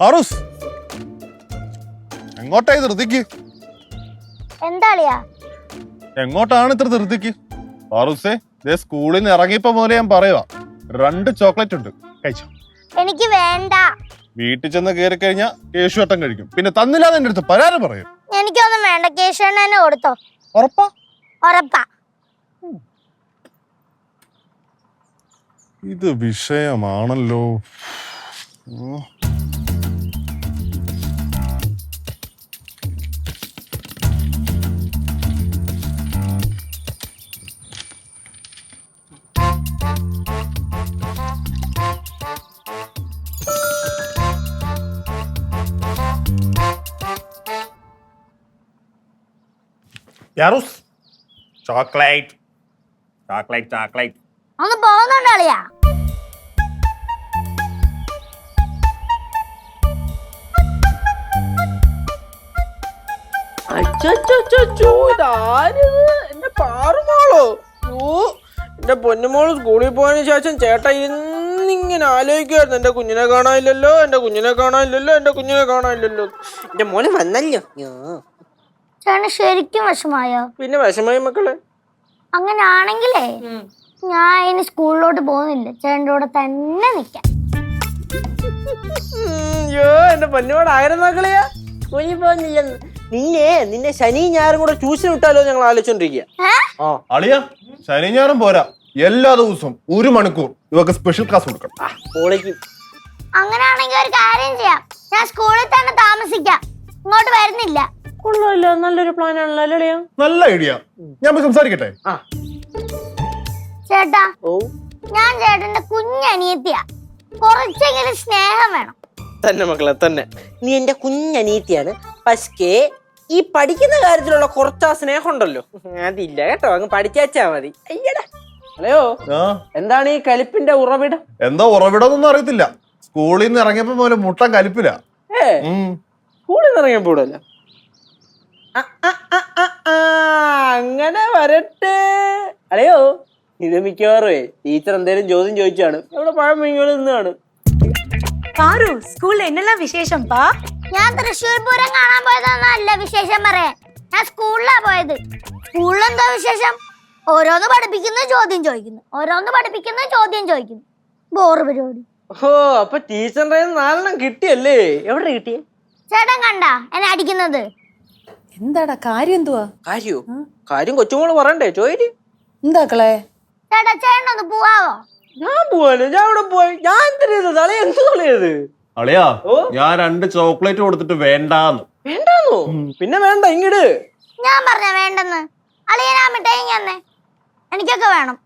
ആറുസ് എങ്ങോട്ടായി ധൃതിക്ക്? എന്താളിയാ? എങ്ങോട്ടാണ് ഇത്ര ധൃതിക്ക്? ആറുസേ സ്കൂളിൽ നിന്ന് ഇറങ്ങിയപ്പോ മുതലേ ഞാൻ പറയുവാ 2 ചോക്ലേറ്റ് ഉണ്ട്, കഴിച്ചോ. എനിക്ക് വേണ്ട. വീട്ടിൽ ചെന്ന് കയറി കഴിഞ്ഞാൽ കേശുവട്ടം കഴിക്കും, പിന്നെ തന്നില്ലാതെ എന്റെ അടുത്ത് പരാതി പറയും. എനിക്കൊന്നും വേണ്ട, കേശുവണ്ണ തന്നെ കൊടുത്തോ. ഉറപ്പാ? ഉറപ്പാ. ഇത് വിഷയമാണല്ലോ. യാറൂസ് ചോക്ലേറ്റ് ചോക്ലേറ്റ് ചോക്ലേറ്റ്. ഒന്ന് പോകുന്നുണ്ടാളിയാ? എന്റെ പാറുമോളോ? എന്റെ പൊന്നുമോള് സ്കൂളിൽ പോയതിനു ശേഷം ചേട്ടാ ഇന്നിങ്ങനെ ആലോചിക്കുമായിരുന്നു, എന്റെ കുഞ്ഞിനെ കാണാനില്ലല്ലോ, എന്റെ കുഞ്ഞിനെ കാണാനില്ലല്ലോ, എന്റെ കുഞ്ഞിനെ കാണാനില്ലല്ലോ. എന്റെ മോനെ വന്നല്ലോ. ചേട്ടന് ശരിക്കും വിഷമായോ? പിന്നെ വിഷമായി മക്കളെ. അങ്ങനാണെങ്കിലേ ഞാൻ ഇനി സ്കൂളിലോട്ട് പോകുന്നില്ല, ചേട്ടൻ്റെ കൂടെ തന്നെ നിക്കാം. അയ്യോ എന്റെ പൊന്നോട് ആയിരം മക്കളെയാ കുഞ്ഞി പോകുന്നില്ലെന്ന്. നിന്നെ ശനി ഞായറും കൂടെ ട്യൂഷൻ വിട്ടാലോ ഞങ്ങൾ ആലോചിച്ചോണ്ടിരിക്കുക. അളിയ ശനി ഞായറും പോരാ, എല്ലാ ദിവസവും 1 മണിക്കൂർ ഇവർക്ക് സ്പെഷ്യൽ ക്ലാസ് കൊടുക്കണം. അങ്ങനെയാണെങ്കിൽ ഒരു കാര്യം ചെയ്യാം, ഞാൻ സ്കൂളിൽ തന്നെ താമസിക്കാം, ഇങ്ങോട്ട് വരുന്നില്ല. കൊള്ളാമല്ലോ, നല്ലൊരു പ്ലാൻ ആണല്ലോ. നല്ല ഐഡിയ. ഞാൻ പോയി സംസാരിക്കട്ടെ? ചേട്ടാ, ഞാൻ ചേട്ടന്റെ കുഞ്ഞനിയത്തിയാ, കുറച്ചെങ്കിലും സ്നേഹം വേണം. തന്നെ മക്കളെ തന്നെ, നീ എന്റെ കുഞ്ഞനീത്തിയാണ്. പക്ഷേ ഈ പഠിക്കുന്ന കാര്യത്തിലുള്ള കുറച്ചാ സ്നേഹം ഉണ്ടല്ലോ, അതില്ല കേട്ടോ. അങ്ങ് പഠിച്ചാ മതി. അയ്യടാ അല്ലയോ, എന്താണ് ഈ കലിപ്പിന്റെ ഉറവിടം? എന്താ ഉറവിടം അറിയത്തില്ല. സ്കൂളിൽ നിന്ന് ഇറങ്ങിയപ്പോ പോലെ മുട്ടൻ കലിപ്പില്ല. സ്കൂളിൽ നിന്ന് ഇറങ്ങിയപ്പോഴല്ല. അങ്ങനെ വരട്ടെ. അല്ലയോ, ഇത് മിക്കവാറുമേ ടീച്ചർ എന്തേലും ചോദ്യം ചോദിച്ചാണ്. എവിടെ പഴം വീങ്ങോട് നിന്നാണ്. പാറു, സ്കൂളിൽ എന്നெல்லாம் വിശേഷംപാ? ഞാൻ തൃശ്ശൂർ പൂരം കാണാൻ പോയതൊന്നല്ല വിശേഷം പറയാൻ, ഞാൻ സ്കൂളിലാ പോയത്. സ്കൂളിലെന്താ വിശേഷം? ഓരോന്ന് പഠിപ്പിക്കുന്നു, ചോദ്യം ചോദിക്കുന്നു, ഓരോന്ന് പഠിപ്പിക്കുന്നു, ചോദ്യം ചോദിക്കുന്നു. ബോറ് പരിപാടി. ഓ, അപ്പൊ ടീച്ചറിന്റെ 4 കിട്ടിയല്ലേ? എവിടെ കിട്ടിയേ? ചേട്ടൻ കണ്ടാ എന്നെ അടിക്കുന്നത്? എന്താടാ കാര്യം? എന്തുവാ കാര്യം കൊച്ചുമോള് പറയണ്ടേ? ചോദിച്ചു എന്താക്കളെ? ചേട്ടാ, ചേട്ടനൊന്ന് പോവാവോ? ഞാൻ പോവാനോ? ഞാൻ ഇവിടെ പോയി. ഞാൻ എന്ത് തളയ എന്ത് തളയത്? അളിയാ, ഞാൻ 2 ചോക്ലേറ്റ് കൊടുത്തിട്ട് വേണ്ടാന്ന്. വേണ്ടാന്നോ? പിന്നെ വേണ്ട, ഇങ്ങട്. ഞാൻ പറഞ്ഞ വേണ്ടെന്ന്. അളിയനാ മിഠായി തന്നെ, എനിക്കൊക്കെ വേണം.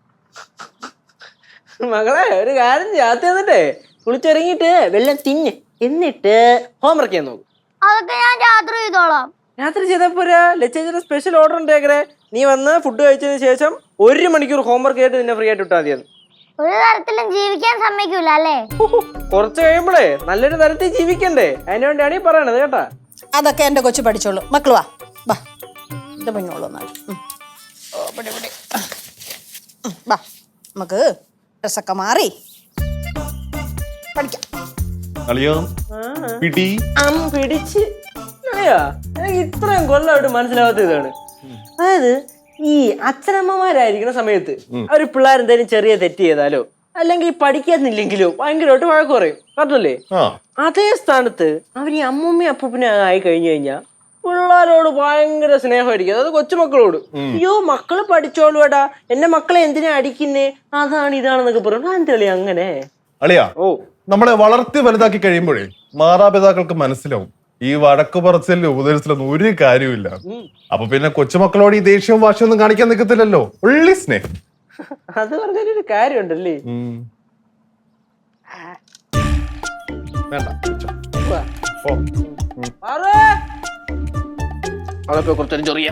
മകളെ ഒരു കാര്യം ചെയ്യാത്ത എന്നിട്ടേ കുളിച്ചിറങ്ങിട്ട് വെള്ളം തിന്ന്, എന്നിട്ട് ഹോംവർക്ക് ചെയ്യാൻ നോക്കും. അതൊക്കെ ഞാൻ രാത്രി ചെയ്തോളാം. രാത്രി ചെയ്താൽ പോരാ, ലച്ചേച്ചിയുടെ സ്പെഷ്യൽ ഓർഡർ ഉണ്ടേക്കരെ. നീ വന്ന് ഫുഡ് കഴിച്ചതിന് ശേഷം 1 മണിക്കൂർ ഹോംവർക്ക് ആയിട്ട് നിന്നെ ഫ്രീ ആയിട്ട് വിട്ടാൽ മതിയെന്ന്. ഒരു തരത്തിലും ജീവിക്കാൻ സമ്മതിക്കൂല അല്ലേ? കുറച്ച് കഴിയുമ്പോഴേ നല്ലൊരു തരത്തിൽ ജീവിക്കണ്ടേ, അതിനു വേണ്ടിയാണ് ഈ പറയണത് കേട്ടാ. അതൊക്കെ എന്റെ കൊച്ചു പഠിച്ചോളൂ. മക്കള് വാ വാ, എന്റെ പൊന്നോളൂ. വാ, നമുക്ക് ഡ്രസ്സൊക്കെ മാറി പഠിക്കാം. പിടിച്ച് എനിക്ക് ഇത്രയും കൊല്ലമായിട്ട് മനസ്സിലാവാത്ത ഇതാണ്. അതായത് ഈ അച്ഛനമ്മമാരായിരിക്കുന്ന സമയത്ത് അവര് പിള്ളേരെന്തായാലും ചെറിയ തെറ്റ് ചെയ്താലോ അല്ലെങ്കിൽ പഠിക്കാന്നില്ലെങ്കിലോ ഭയങ്കരമായിട്ട് വഴക്ക് പറയും, പറഞ്ഞല്ലേ? അതേ സ്ഥാനത്ത് അവർ ഈ അമ്മൂമ്മയും അപ്പൂപ്പനും ആയി കഴിഞ്ഞു കഴിഞ്ഞാൽ പിള്ളേരോട് ഭയങ്കര സ്നേഹമായിരിക്കും. അതായത് കൊച്ചുമക്കളോട്, അയ്യോ മക്കള് പഠിച്ചോളൂ എടാ, എന്റെ മക്കളെ എന്തിനാ അടിക്കുന്നേ, അതാണ് ഇതാണെന്നൊക്കെ പറഞ്ഞു. എന്തെളിയാ അങ്ങനെ? അളിയാ, നമ്മളെ വളർത്തി വലുതാക്കി കഴിയുമ്പോഴേ മാതാപിതാക്കൾക്ക് മനസ്സിലാവും ഈ വടക്ക് പറച്ചിലും ഉപദേശത്തിലൊന്നും ഒരു കാര്യമില്ല. അപ്പൊ പിന്നെ കൊച്ചുമക്കളോട് ഈ ദേഷ്യവും വാശിയൊന്നും കാണിക്കാൻ നിൽക്കത്തില്ലല്ലോ, ഉള്ളി സ്നേഹം. അത് പറഞ്ഞൊരു കാര്യമുണ്ടല്ലേ? വേണ്ട, കുറച്ചൊരു ചെറിയ